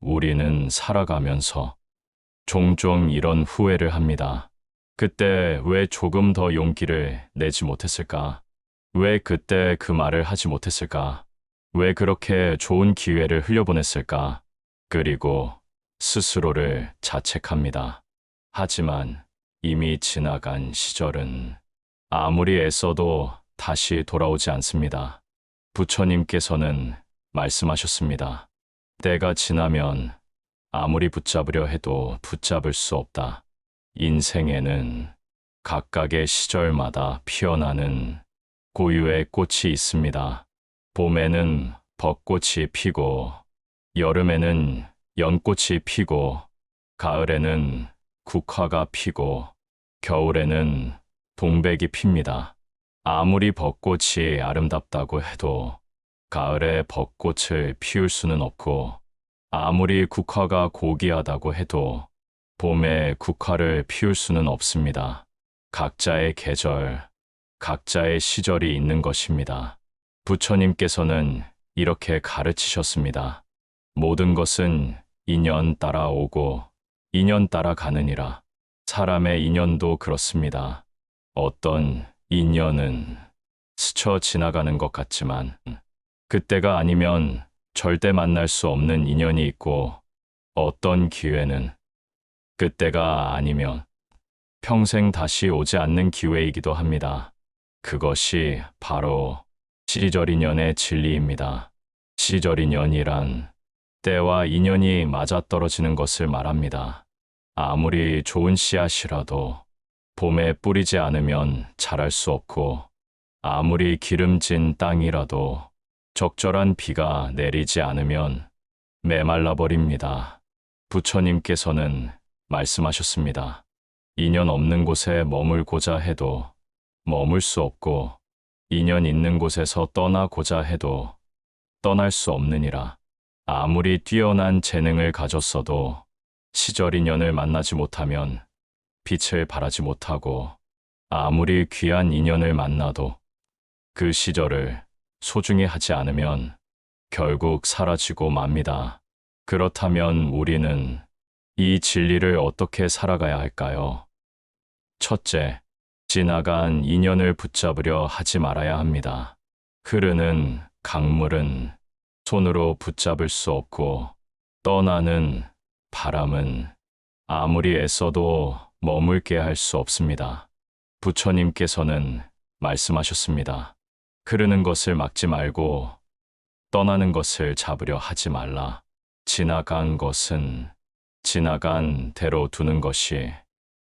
우리는 살아가면서 종종 이런 후회를 합니다. 그때 왜 조금 더 용기를 내지 못했을까? 왜 그때 그 말을 하지 못했을까? 왜 그렇게 좋은 기회를 흘려보냈을까? 그리고 스스로를 자책합니다. 하지만 이미 지나간 시절은 아무리 애써도 다시 돌아오지 않습니다. 부처님께서는 말씀하셨습니다. 때가 지나면 아무리 붙잡으려 해도 붙잡을 수 없다. 인생에는 각각의 시절마다 피어나는 고유의 꽃이 있습니다. 봄에는 벚꽃이 피고, 여름에는 연꽃이 피고, 가을에는 국화가 피고, 겨울에는 동백이 핍니다. 아무리 벚꽃이 아름답다고 해도 가을에 벚꽃을 피울 수는 없고, 아무리 국화가 고귀하다고 해도 봄에 국화를 피울 수는 없습니다. 각자의 계절, 각자의 시절이 있는 것입니다. 부처님께서는 이렇게 가르치셨습니다. 모든 것은 인연 따라 오고 인연 따라 가느니라. 사람의 인연도 그렇습니다. 어떤 인연은 스쳐 지나가는 것 같지만 그때가 아니면 절대 만날 수 없는 인연이 있고 어떤 기회는 그때가 아니면 평생 다시 오지 않는 기회이기도 합니다. 그것이 바로 시절 인연의 진리입니다. 시절 인연이란 때와 인연이 맞아떨어지는 것을 말합니다. 아무리 좋은 씨앗이라도 봄에 뿌리지 않으면 자랄 수 없고 아무리 기름진 땅이라도 적절한 비가 내리지 않으면 메말라 버립니다. 부처님께서는 말씀하셨습니다. 인연 없는 곳에 머물고자 해도 머물 수 없고 인연 있는 곳에서 떠나고자 해도 떠날 수 없느니라. 아무리 뛰어난 재능을 가졌어도 시절 인연을 만나지 못하면 빛을 발하지 못하고 아무리 귀한 인연을 만나도 그 시절을 소중히 하지 않으면 결국 사라지고 맙니다. 그렇다면 우리는 이 진리를 어떻게 살아가야 할까요? 첫째, 지나간 인연을 붙잡으려 하지 말아야 합니다. 흐르는 강물은 손으로 붙잡을 수 없고 떠나는 바람은 아무리 애써도 머물게 할 수 없습니다. 부처님께서는 말씀하셨습니다. 흐르는 것을 막지 말고 떠나는 것을 잡으려 하지 말라. 지나간 것은 지나간 대로 두는 것이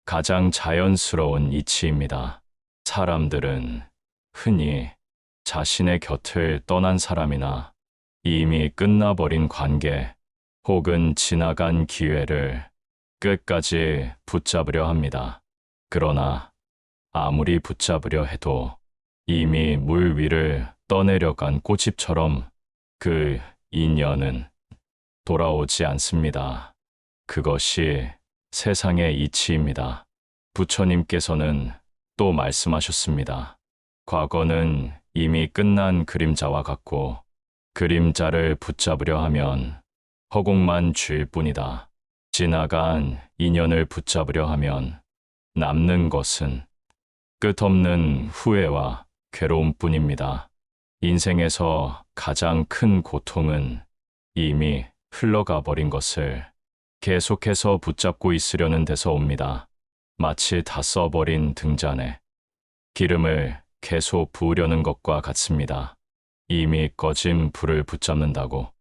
가장 자연스러운 이치입니다. 사람들은 흔히 자신의 곁을 떠난 사람이나 이미 끝나버린 관계 혹은 지나간 기회를 끝까지 붙잡으려 합니다. 그러나 아무리 붙잡으려 해도 이미 물 위를 떠내려간 꽃잎처럼 그 인연은 돌아오지 않습니다. 그것이 세상의 이치입니다. 부처님께서는 또 말씀하셨습니다. 과거는 이미 끝난 그림자와 같고 그림자를 붙잡으려 하면 허공만 쥘 뿐이다. 지나간 인연을 붙잡으려 하면 남는 것은 끝없는 후회와 괴로움뿐입니다. 인생에서 가장 큰 고통은 이미 흘러가 버린 것을 계속해서 붙잡고 있으려는 데서 옵니다. 마치 다 써버린 등잔에 기름을 계속 부으려는 것과 같습니다. 이미 꺼진 불을 붙잡는다고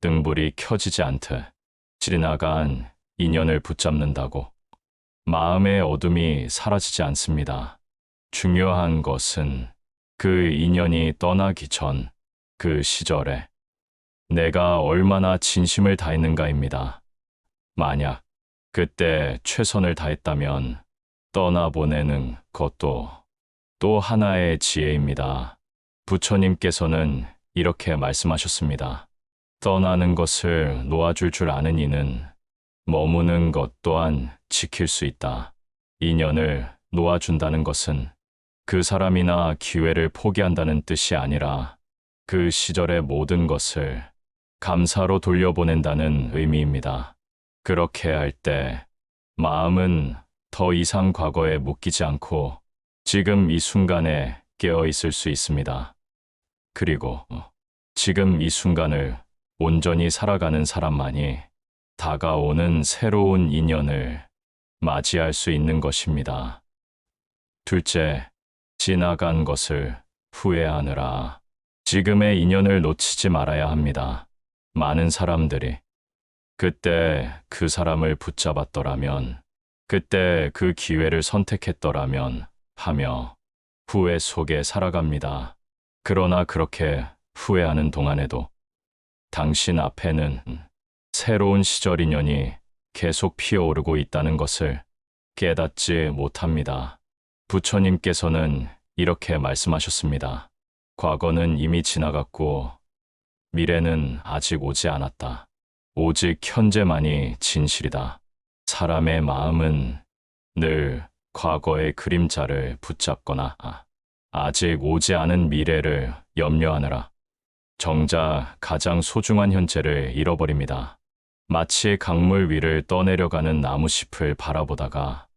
등불이 켜지지 않듯 지나간 인연을 붙잡는다고 마음의 어둠이 사라지지 않습니다. 중요한 것은 그 인연이 떠나기 전 그 시절에 내가 얼마나 진심을 다했는가입니다. 만약 그때 최선을 다했다면 떠나보내는 것도 또 하나의 지혜입니다. 부처님께서는 이렇게 말씀하셨습니다. 떠나는 것을 놓아줄 줄 아는 이는 머무는 것 또한 지킬 수 있다. 인연을 놓아준다는 것은 그 사람이나 기회를 포기한다는 뜻이 아니라 그 시절의 모든 것을 감사로 돌려보낸다는 의미입니다. 그렇게 할 때 마음은 더 이상 과거에 묶이지 않고 지금 이 순간에 깨어 있을 수 있습니다. 그리고 지금 이 순간을 온전히 살아가는 사람만이 다가오는 새로운 인연을 맞이할 수 있는 것입니다. 둘째, 지나간 것을 후회하느라 지금의 인연을 놓치지 말아야 합니다. 많은 사람들이 그때 그 사람을 붙잡았더라면, 그때 그 기회를 선택했더라면 하며 후회 속에 살아갑니다. 그러나 그렇게 후회하는 동안에도 당신 앞에는 새로운 시절 인연이 계속 피어오르고 있다는 것을 깨닫지 못합니다. 부처님께서는 이렇게 말씀하셨습니다. 과거는 이미 지나갔고 미래는 아직 오지 않았다. 오직 현재만이 진실이다. 사람의 마음은 늘 과거의 그림자를 붙잡거나 아직 오지 않은 미래를 염려하느라 정작 가장 소중한 현재를 잃어버립니다. 마치 강물 위를 떠내려가는 나무잎을 바라보다가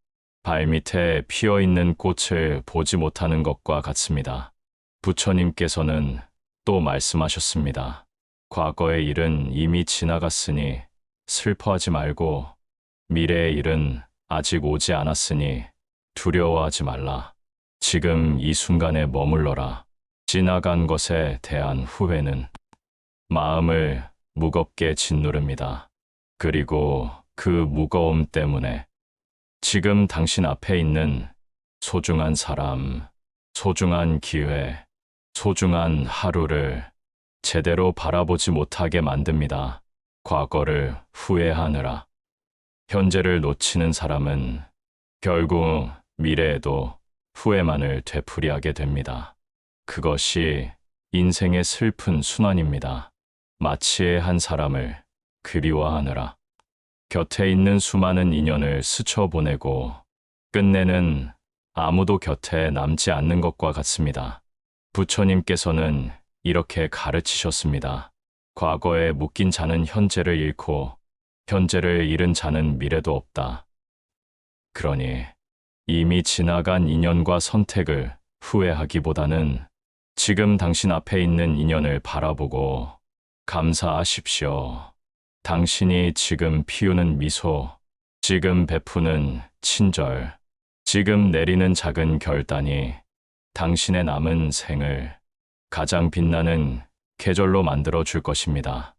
발밑에 피어있는 꽃을 보지 못하는 것과 같습니다. 부처님께서는 또 말씀하셨습니다. 과거의 일은 이미 지나갔으니 슬퍼하지 말고 미래의 일은 아직 오지 않았으니 두려워하지 말라. 지금 이 순간에 머물러라. 지나간 것에 대한 후회는 마음을 무겁게 짓누릅니다. 그리고 그 무거움 때문에 지금 당신 앞에 있는 소중한 사람, 소중한 기회, 소중한 하루를 제대로 바라보지 못하게 만듭니다. 과거를 후회하느라 현재를 놓치는 사람은 결국 미래에도 후회만을 되풀이하게 됩니다. 그것이 인생의 슬픈 순환입니다. 마치 한 사람을 그리워하느라 곁에 있는 수많은 인연을 스쳐보내고 끝내는 아무도 곁에 남지 않는 것과 같습니다. 부처님께서는 이렇게 가르치셨습니다. 과거에 묶인 자는 현재를 잃고 현재를 잃은 자는 미래도 없다. 그러니 이미 지나간 인연과 선택을 후회하기보다는 지금 당신 앞에 있는 인연을 바라보고 감사하십시오. 당신이 지금 피우는 미소, 지금 베푸는 친절, 지금 내리는 작은 결단이 당신의 남은 생을 가장 빛나는 계절로 만들어 줄 것입니다.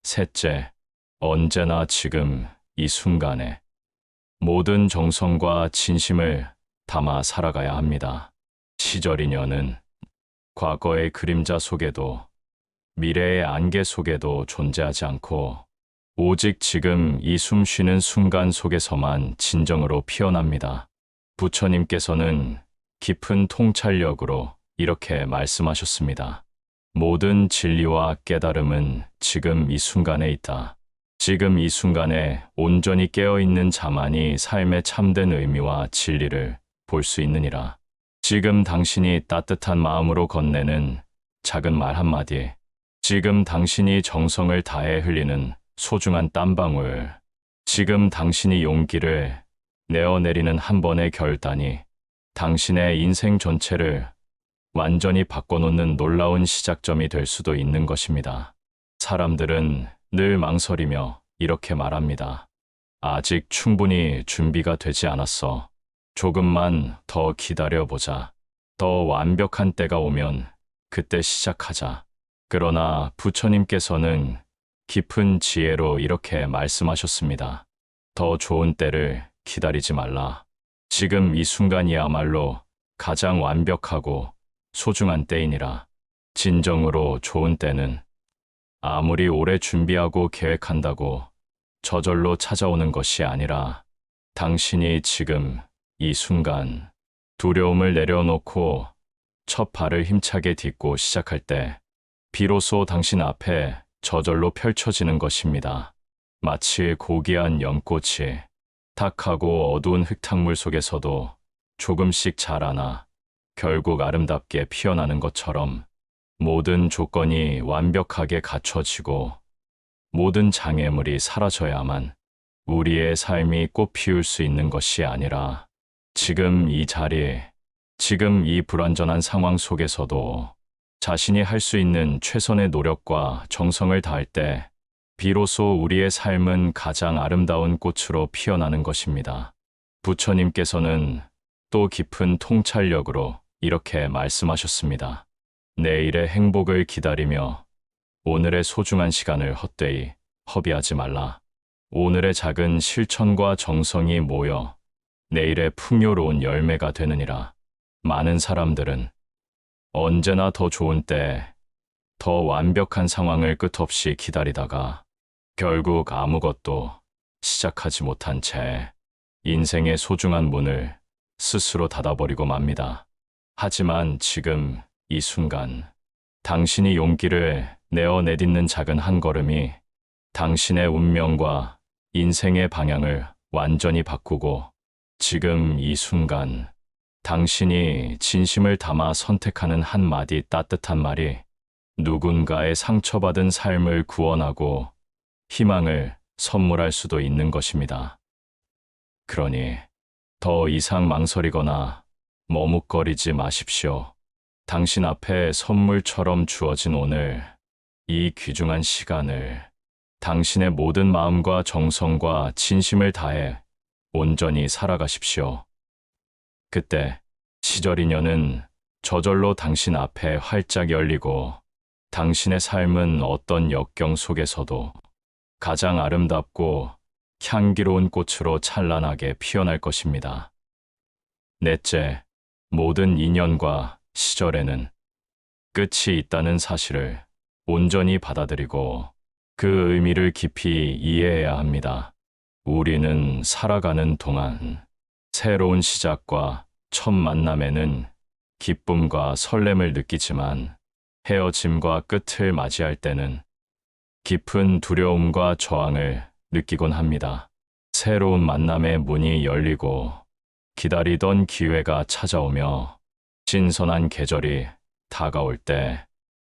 셋째, 언제나 지금 이 순간에 모든 정성과 진심을 담아 살아가야 합니다. 시절 인연은 과거의 그림자 속에도 미래의 안개 속에도 존재하지 않고 오직 지금 이 숨 쉬는 순간 속에서만 진정으로 피어납니다. 부처님께서는 깊은 통찰력으로 이렇게 말씀하셨습니다. 모든 진리와 깨달음은 지금 이 순간에 있다. 지금 이 순간에 온전히 깨어있는 자만이 삶의 참된 의미와 진리를 볼 수 있느니라. 지금 당신이 따뜻한 마음으로 건네는 작은 말 한마디, 지금 당신이 정성을 다해 흘리는 소중한 땀방울, 지금 당신이 용기를 내어내리는 한 번의 결단이 당신의 인생 전체를 완전히 바꿔놓는 놀라운 시작점이 될 수도 있는 것입니다. 사람들은 늘 망설이며 이렇게 말합니다. 아직 충분히 준비가 되지 않았어. 조금만 더 기다려보자. 더 완벽한 때가 오면 그때 시작하자. 그러나 부처님께서는 깊은 지혜로 이렇게 말씀하셨습니다. 더 좋은 때를 기다리지 말라. 지금 이 순간이야말로 가장 완벽하고 소중한 때이니라. 진정으로 좋은 때는 아무리 오래 준비하고 계획한다고 저절로 찾아오는 것이 아니라 당신이 지금 이 순간 두려움을 내려놓고 첫 발을 힘차게 딛고 시작할 때 비로소 당신 앞에 저절로 펼쳐지는 것입니다. 마치 고귀한 연꽃이 탁하고 어두운 흙탕물 속에서도 조금씩 자라나 결국 아름답게 피어나는 것처럼 모든 조건이 완벽하게 갖춰지고 모든 장애물이 사라져야만 우리의 삶이 꽃 피울 수 있는 것이 아니라 지금 이 자리, 지금 이 불완전한 상황 속에서도 자신이 할 수 있는 최선의 노력과 정성을 다할 때 비로소 우리의 삶은 가장 아름다운 꽃으로 피어나는 것입니다. 부처님께서는 또 깊은 통찰력으로 이렇게 말씀하셨습니다. 내일의 행복을 기다리며 오늘의 소중한 시간을 헛되이 허비하지 말라. 오늘의 작은 실천과 정성이 모여 내일의 풍요로운 열매가 되느니라. 많은 사람들은 언제나 더 좋은 때, 더 완벽한 상황을 끝없이 기다리다가 결국 아무것도 시작하지 못한 채 인생의 소중한 문을 스스로 닫아버리고 맙니다. 하지만 지금 이 순간 당신이 용기를 내어 내딛는 작은 한 걸음이 당신의 운명과 인생의 방향을 완전히 바꾸고 지금 이 순간 당신이 진심을 담아 선택하는 한마디 따뜻한 말이 누군가의 상처받은 삶을 구원하고 희망을 선물할 수도 있는 것입니다. 그러니 더 이상 망설이거나 머뭇거리지 마십시오. 당신 앞에 선물처럼 주어진 오늘, 이 귀중한 시간을 당신의 모든 마음과 정성과 진심을 다해 온전히 살아가십시오. 그때 시절 인연은 저절로 당신 앞에 활짝 열리고 당신의 삶은 어떤 역경 속에서도 가장 아름답고 향기로운 꽃으로 찬란하게 피어날 것입니다. 넷째, 모든 인연과 시절에는 끝이 있다는 사실을 온전히 받아들이고 그 의미를 깊이 이해해야 합니다. 우리는 살아가는 동안 새로운 시작과 첫 만남에는 기쁨과 설렘을 느끼지만 헤어짐과 끝을 맞이할 때는 깊은 두려움과 저항을 느끼곤 합니다. 새로운 만남의 문이 열리고 기다리던 기회가 찾아오며 신선한 계절이 다가올 때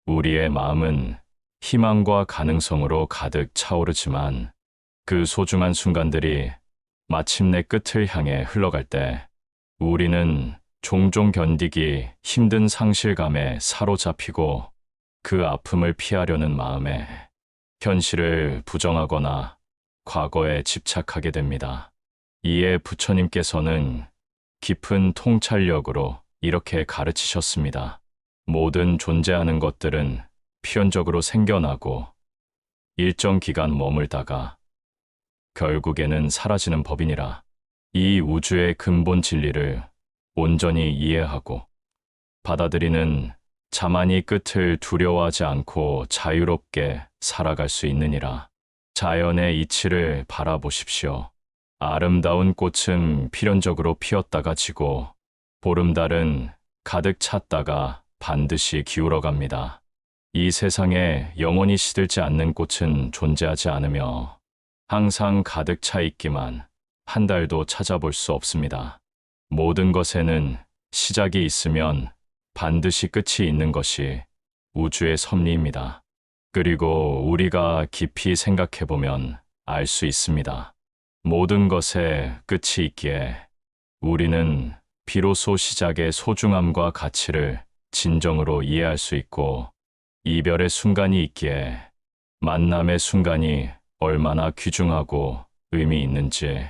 우리의 마음은 희망과 가능성으로 가득 차오르지만 그 소중한 순간들이 마침내 끝을 향해 흘러갈 때 우리는 종종 견디기 힘든 상실감에 사로잡히고 그 아픔을 피하려는 마음에 현실을 부정하거나 과거에 집착하게 됩니다. 이에 부처님께서는 깊은 통찰력으로 이렇게 가르치셨습니다. 모든 존재하는 것들은 필연적으로 생겨나고 일정 기간 머물다가 결국에는 사라지는 법이니라. 이 우주의 근본 진리를 온전히 이해하고 받아들이는 자만이 끝을 두려워하지 않고 자유롭게 살아갈 수 있느니라. 자연의 이치를 바라보십시오. 아름다운 꽃은 필연적으로 피었다가 지고 보름달은 가득 찼다가 반드시 기울어갑니다. 이 세상에 영원히 시들지 않는 꽃은 존재하지 않으며 항상 가득 차 있기만 한 달도 찾아볼 수 없습니다. 모든 것에는 시작이 있으면 반드시 끝이 있는 것이 우주의 섭리입니다. 그리고 우리가 깊이 생각해보면 알 수 있습니다. 모든 것에 끝이 있기에 우리는 비로소 시작의 소중함과 가치를 진정으로 이해할 수 있고 이별의 순간이 있기에 만남의 순간이 얼마나 귀중하고 의미 있는지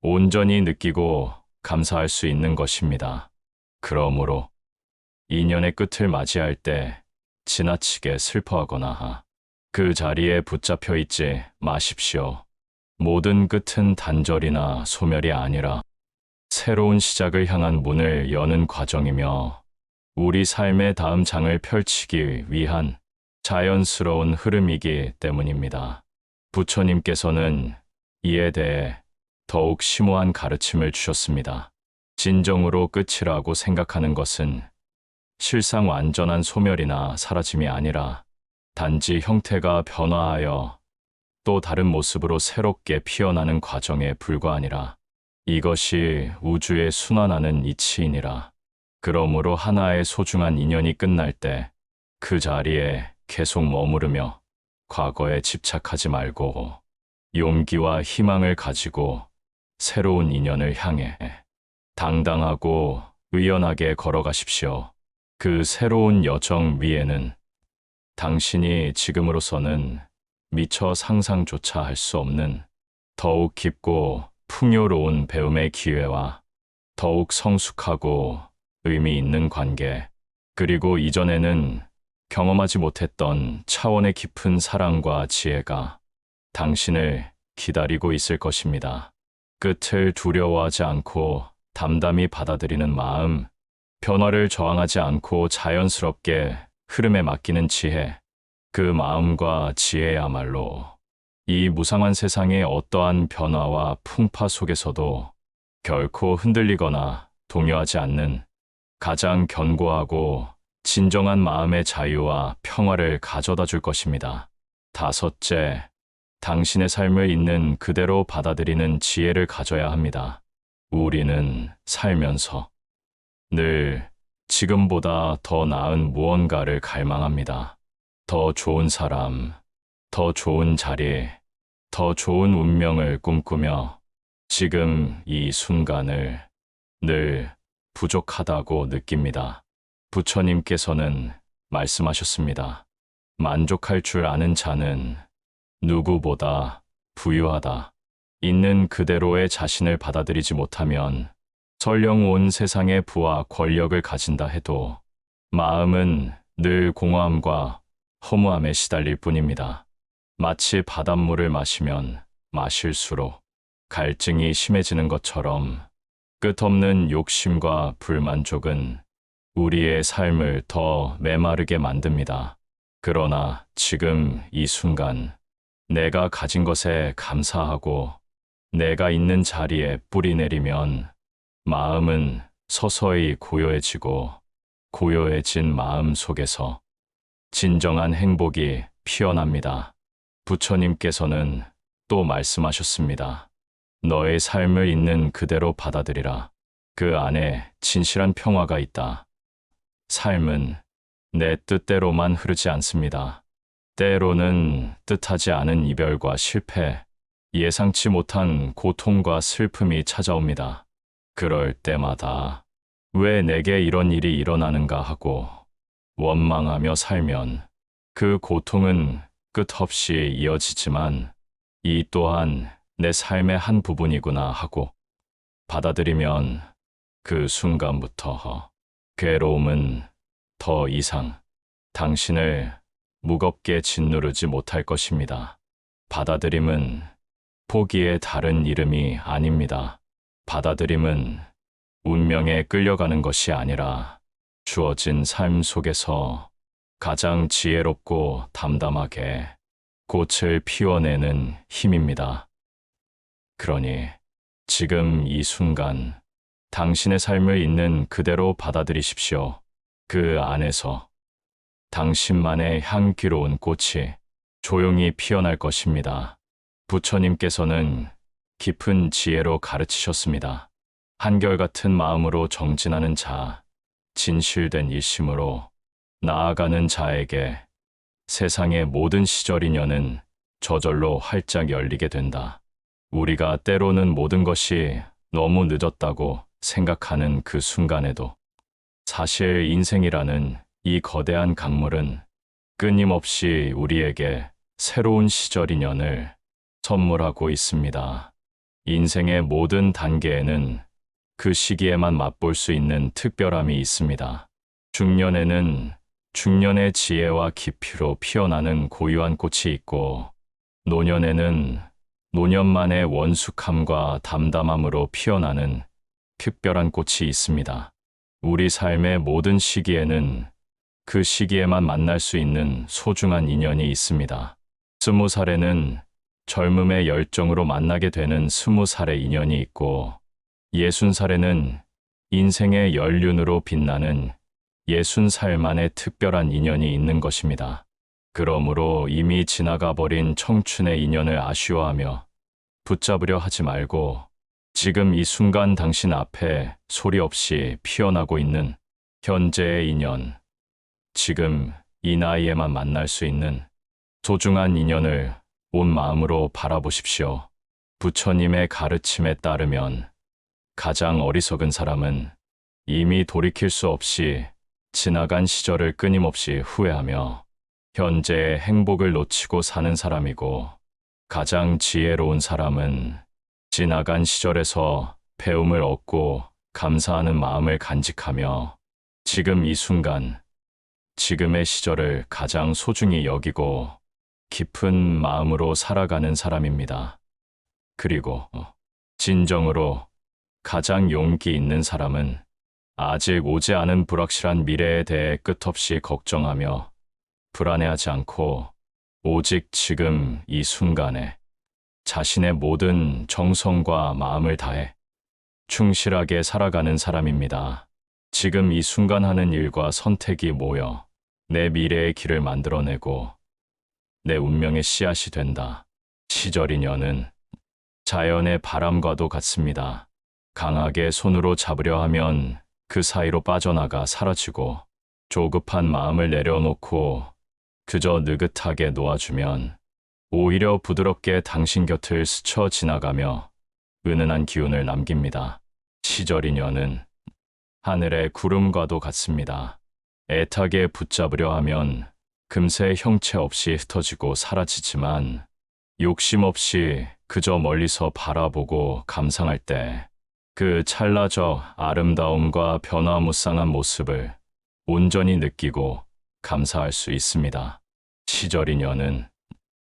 온전히 느끼고 감사할 수 있는 것입니다. 그러므로 인연의 끝을 맞이할 때 지나치게 슬퍼하거나 그 자리에 붙잡혀 있지 마십시오. 모든 끝은 단절이나 소멸이 아니라 새로운 시작을 향한 문을 여는 과정이며 우리 삶의 다음 장을 펼치기 위한 자연스러운 흐름이기 때문입니다. 부처님께서는 이에 대해 더욱 심오한 가르침을 주셨습니다. 진정으로 끝이라고 생각하는 것은 실상 완전한 소멸이나 사라짐이 아니라 단지 형태가 변화하여 또 다른 모습으로 새롭게 피어나는 과정에 불과하니라. 이것이 우주의 순환하는 이치이니라. 그러므로 하나의 소중한 인연이 끝날 때 그 자리에 계속 머무르며 과거에 집착하지 말고 용기와 희망을 가지고 새로운 인연을 향해 당당하고 의연하게 걸어가십시오. 그 새로운 여정 위에는 당신이 지금으로서는 미처 상상조차 할 수 없는 더욱 깊고 풍요로운 배움의 기회와 더욱 성숙하고 의미 있는 관계, 그리고 이전에는 경험하지 못했던 차원의 깊은 사랑과 지혜가 당신을 기다리고 있을 것입니다. 끝을 두려워하지 않고 담담히 받아들이는 마음, 변화를 저항하지 않고 자연스럽게 흐름에 맡기는 지혜, 그 마음과 지혜야말로 이 무상한 세상의 어떠한 변화와 풍파 속에서도 결코 흔들리거나 동요하지 않는 가장 견고하고 진정한 마음의 자유와 평화를 가져다 줄 것입니다. 다섯째, 당신의 삶을 있는 그대로 받아들이는 지혜를 가져야 합니다. 우리는 살면서 늘 지금보다 더 나은 무언가를 갈망합니다. 더 좋은 사람, 더 좋은 자리, 더 좋은 운명을 꿈꾸며 지금 이 순간을 늘 부족하다고 느낍니다. 부처님께서는 말씀하셨습니다. 만족할 줄 아는 자는 누구보다 부유하다. 있는 그대로의 자신을 받아들이지 못하면 설령 온 세상의 부와 권력을 가진다 해도 마음은 늘 공허함과 허무함에 시달릴 뿐입니다. 마치 바닷물을 마시면 마실수록 갈증이 심해지는 것처럼 끝없는 욕심과 불만족은 우리의 삶을 더 메마르게 만듭니다. 그러나 지금 이 순간 내가 가진 것에 감사하고 내가 있는 자리에 뿌리 내리면 마음은 서서히 고요해지고 고요해진 마음 속에서 진정한 행복이 피어납니다. 부처님께서는 또 말씀하셨습니다. 너의 삶을 있는 그대로 받아들이라. 그 안에 진실한 평화가 있다. 삶은 내 뜻대로만 흐르지 않습니다. 때로는 뜻하지 않은 이별과 실패, 예상치 못한 고통과 슬픔이 찾아옵니다. 그럴 때마다 왜 내게 이런 일이 일어나는가 하고 원망하며 살면 그 고통은 끝없이 이어지지만 이 또한 내 삶의 한 부분이구나 하고 받아들이면 그 순간부터 괴로움은 더 이상 당신을 무겁게 짓누르지 못할 것입니다. 받아들임은 포기의 다른 이름이 아닙니다. 받아들임은 운명에 끌려가는 것이 아니라 주어진 삶 속에서 가장 지혜롭고 담담하게 꽃을 피워내는 힘입니다. 그러니 지금 이 순간 당신의 삶을 있는 그대로 받아들이십시오. 그 안에서 당신만의 향기로운 꽃이 조용히 피어날 것입니다. 부처님께서는 깊은 지혜로 가르치셨습니다. 한결같은 마음으로 정진하는 자, 진실된 일심으로 나아가는 자에게 세상의 모든 시절 인연은 저절로 활짝 열리게 된다. 우리가 때로는 모든 것이 너무 늦었다고 생각하는 그 순간에도 사실 인생이라는 이 거대한 강물은 끊임없이 우리에게 새로운 시절 인연을 선물하고 있습니다. 인생의 모든 단계에는 그 시기에만 맛볼 수 있는 특별함이 있습니다. 중년에는 중년의 지혜와 깊이로 피어나는 고유한 꽃이 있고, 노년에는 노년만의 원숙함과 담담함으로 피어나는 특별한 꽃이 있습니다. 우리 삶의 모든 시기에는 그 시기에만 만날 수 있는 소중한 인연이 있습니다. 20살에는 젊음의 열정으로 만나게 되는 20살의 인연이 있고, 60살에는 인생의 연륜으로 빛나는 60살만의 특별한 인연이 있는 것입니다. 그러므로 이미 지나가 버린 청춘의 인연을 아쉬워하며 붙잡으려 하지 말고 지금 이 순간 당신 앞에 소리 없이 피어나고 있는 현재의 인연, 지금 이 나이에만 만날 수 있는 소중한 인연을 온 마음으로 바라보십시오. 부처님의 가르침에 따르면 가장 어리석은 사람은 이미 돌이킬 수 없이 지나간 시절을 끊임없이 후회하며 현재의 행복을 놓치고 사는 사람이고, 가장 지혜로운 사람은 지나간 시절에서 배움을 얻고 감사하는 마음을 간직하며 지금 이 순간, 지금의 시절을 가장 소중히 여기고 깊은 마음으로 살아가는 사람입니다. 그리고 진정으로 가장 용기 있는 사람은 아직 오지 않은 불확실한 미래에 대해 끝없이 걱정하며 불안해하지 않고 오직 지금 이 순간에 자신의 모든 정성과 마음을 다해 충실하게 살아가는 사람입니다. 지금 이 순간 하는 일과 선택이 모여 내 미래의 길을 만들어내고 내 운명의 씨앗이 된다. 시절 인연은 자연의 바람과도 같습니다. 강하게 손으로 잡으려 하면 그 사이로 빠져나가 사라지고, 조급한 마음을 내려놓고 그저 느긋하게 놓아주면 오히려 부드럽게 당신 곁을 스쳐 지나가며 은은한 기운을 남깁니다. 시절 인연은 하늘의 구름과도 같습니다. 애타게 붙잡으려 하면 금세 형체 없이 흩어지고 사라지지만, 욕심 없이 그저 멀리서 바라보고 감상할 때 그 찰나적 아름다움과 변화무쌍한 모습을 온전히 느끼고 감사할 수 있습니다. 시절 인연은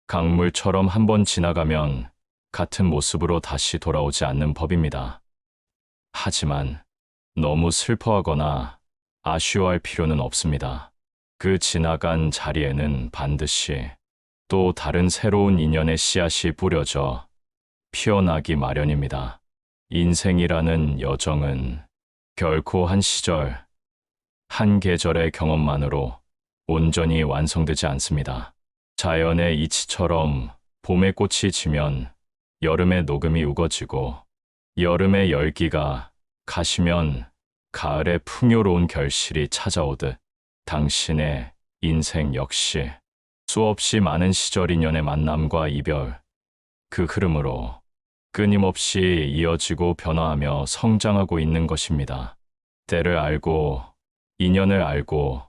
강물처럼 한번 지나가면 같은 모습으로 다시 돌아오지 않는 법입니다. 하지만 너무 슬퍼하거나 아쉬워할 필요는 없습니다. 그 지나간 자리에는 반드시 또 다른 새로운 인연의 씨앗이 뿌려져 피어나기 마련입니다. 인생이라는 여정은 결코 한 시절, 한 계절의 경험만으로 온전히 완성되지 않습니다. 자연의 이치처럼 봄의 꽃이 지면 여름의 녹음이 우거지고, 여름의 열기가 가시면 가을의 풍요로운 결실이 찾아오듯 당신의 인생 역시 수없이 많은 시절 인연의 만남과 이별, 그 흐름으로 끊임없이 이어지고 변화하며 성장하고 있는 것입니다. 때를 알고 인연을 알고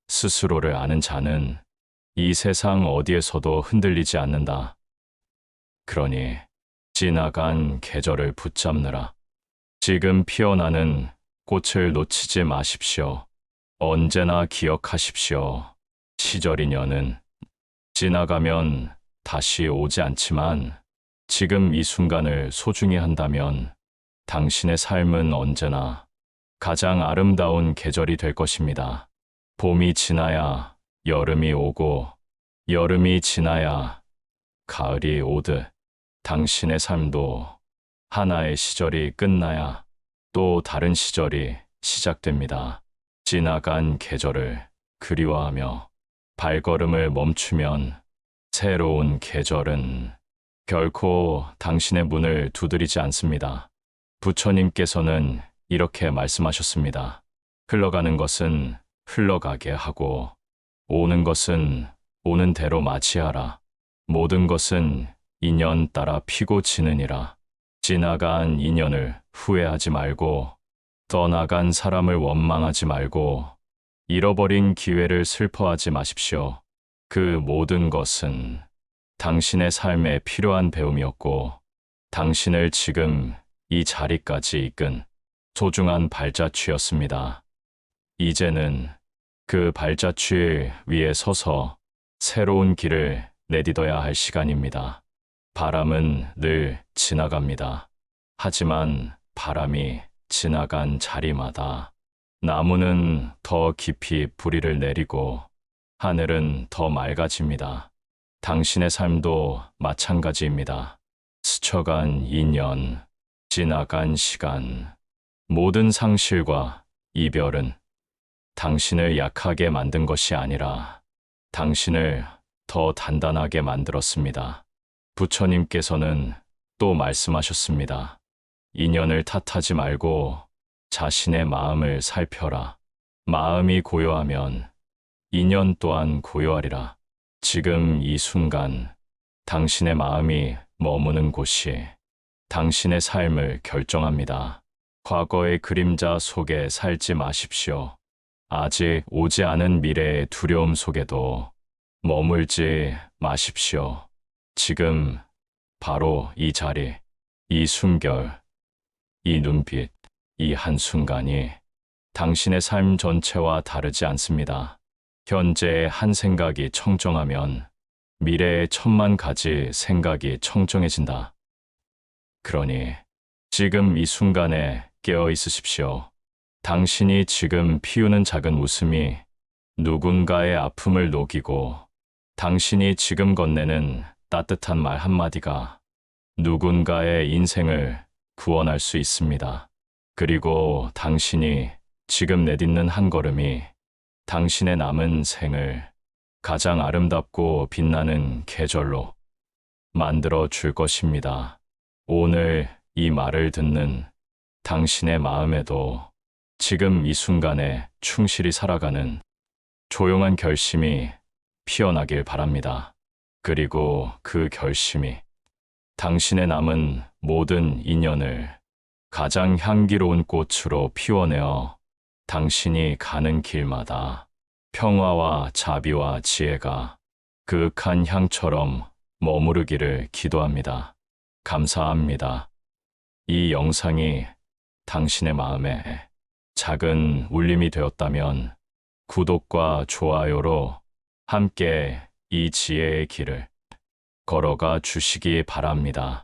스스로를 아는 자는 이 세상 어디에서도 흔들리지 않는다. 그러니 지나간 계절을 붙잡느라 지금 피어나는 꽃을 놓치지 마십시오. 언제나 기억하십시오. 시절 인연은 지나가면 다시 오지 않지만, 지금 이 순간을 소중히 한다면 당신의 삶은 언제나 가장 아름다운 계절이 될 것입니다. 봄이 지나야 여름이 오고, 여름이 지나야 가을이 오듯 당신의 삶도 하나의 시절이 끝나야 또 다른 시절이 시작됩니다. 지나간 계절을 그리워하며 발걸음을 멈추면 새로운 계절은 결코 당신의 문을 두드리지 않습니다. 부처님께서는 이렇게 말씀하셨습니다. 흘러가는 것은 흘러가게 하고, 오는 것은 오는 대로 맞이하라. 모든 것은 인연 따라 피고 지느니라. 지나간 인연을 후회하지 말고, 떠나간 사람을 원망하지 말고, 잃어버린 기회를 슬퍼하지 마십시오. 그 모든 것은 당신의 삶에 필요한 배움이었고, 당신을 지금 이 자리까지 이끈 소중한 발자취였습니다. 이제는 그 발자취 위에 서서 새로운 길을 내딛어야 할 시간입니다. 바람은 늘 지나갑니다. 하지만 바람이 지나간 자리마다 나무는 더 깊이 뿌리를 내리고 하늘은 더 맑아집니다. 당신의 삶도 마찬가지입니다. 스쳐간 인연, 지나간 시간, 모든 상실과 이별은 당신을 약하게 만든 것이 아니라 당신을 더 단단하게 만들었습니다. 부처님께서는 또 말씀하셨습니다. 인연을 탓하지 말고 자신의 마음을 살펴라. 마음이 고요하면 인연 또한 고요하리라. 지금 이 순간 당신의 마음이 머무는 곳이 당신의 삶을 결정합니다. 과거의 그림자 속에 살지 마십시오. 아직 오지 않은 미래의 두려움 속에도 머물지 마십시오. 지금 바로 이 자리, 이 숨결, 이 눈빛, 이 한순간이 당신의 삶 전체와 다르지 않습니다. 현재의 한 생각이 청정하면 미래의 천만 가지 생각이 청정해진다. 그러니 지금 이 순간에 깨어 있으십시오. 당신이 지금 피우는 작은 웃음이 누군가의 아픔을 녹이고 당신이 지금 건네는 따뜻한 말 한마디가 누군가의 인생을 구원할 수 있습니다. 그리고 당신이 지금 내딛는 한 걸음이 당신의 남은 생을 가장 아름답고 빛나는 계절로 만들어 줄 것입니다. 오늘 이 말을 듣는 당신의 마음에도 지금 이 순간에 충실히 살아가는 조용한 결심이 피어나길 바랍니다. 그리고 그 결심이 당신의 남은 모든 인연을 가장 향기로운 꽃으로 피워내어 당신이 가는 길마다 평화와 자비와 지혜가 그윽한 향처럼 머무르기를 기도합니다. 감사합니다. 이 영상이 당신의 마음에 작은 울림이 되었다면 구독과 좋아요로 함께 이 지혜의 길을 걸어가 주시기 바랍니다.